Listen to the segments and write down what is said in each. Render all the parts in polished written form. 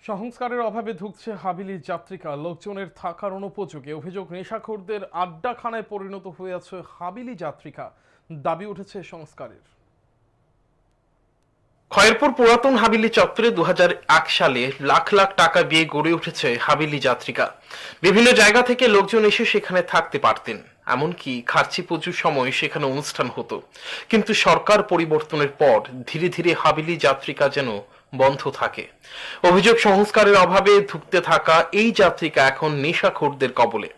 সংস্কারের অভাবে ধুঁকছে হাবিলি যাত্রিকা, লোকজনের থাকার অনুপযোগী। অভিযোগ, নেশাখোরদের আড্ডাখানায় পরিণত হয়েছে হাবিলি যাত্রিকা। দাবি উঠেছে সংস্কারের। খয়েরপুর পুরাতন হাবিলি চত্বরে 2001 সালে লাখ লাখ টাকা দিয়ে গড়ে উঠেছে হাবিলি যাত্রিকা। বিভিন্ন জায়গা থেকে লোকজন এসে সেখানে থাকতে পারতেন, এমনকি খার্চি পুজোর সময় সেখানে অনুষ্ঠান হতো। কিন্তু সরকার পরিবর্তনের পর ধীরে ধীরে হাবিলি যাত্রিকা যেন বন্ধ থাকে। অভিযোগ, সংস্কারের অভাবে ধুঁকতে থাকা এই যাত্রিকা এখন নেশাখোরদের কবলে।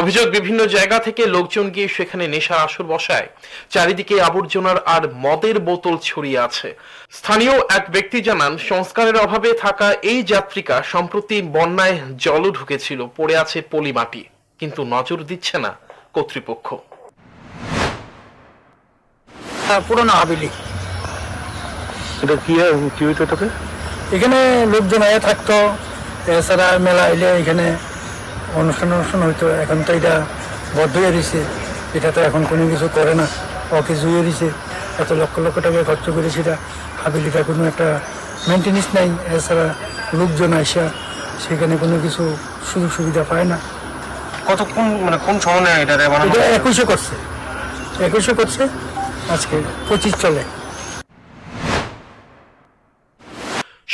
অভিযোগ, বিভিন্ন জায়গা থেকে লোকজন গিয়ে সেখানে নেশার আসর বসায়। চারিদিকে আবর্জনার আর মদের বোতল ছড়িয়ে আছে। স্থানীয় এক ব্যক্তি জানান, সংস্কারের অভাবে থাকা এই যাত্রিকা সম্প্রতি বন্যায় জলও ঢুকেছিল, পড়ে আছে পলি মাটি, কিন্তু নজর দিচ্ছে না কর্তৃপক্ষ। পুরোনো হাবিলি। এটা কি হইতো তোকে? এখানে লোকজন আয়া থাকতো, এছাড়া মেলা এলে এখানে অনুষ্ঠান হইতো। এখন তো এটা বদ্ধ হয়ে রয়েছে, এটা তো এখন কোনো কিছু করে না, অকেজ হয়ে রয়েছে। এত লক্ষ লক্ষ টাকা খরচ করে সেটা হাবিলিটা কোনো একটা মেনটেন্যান্স নাই। এছাড়া লোকজন আসা সেখানে কোনো কিছু সুযোগ সুবিধা পায় না। কতক্ষণ মানে কোন সময় এটা এটা 21-এ করছে, আজকে 25 চলে।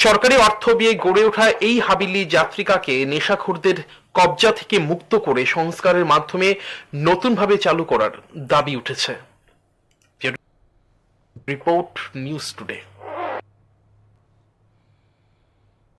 সরকারি অর্থ দিয়ে গড়ে ওঠা এই হাবিলি যাত্রিকাকে নেশাখোরদের কবজা থেকে মুক্ত করে সংস্কারের মাধ্যমে নতুনভাবে চালু করার দাবি উঠেছে। Report, news today.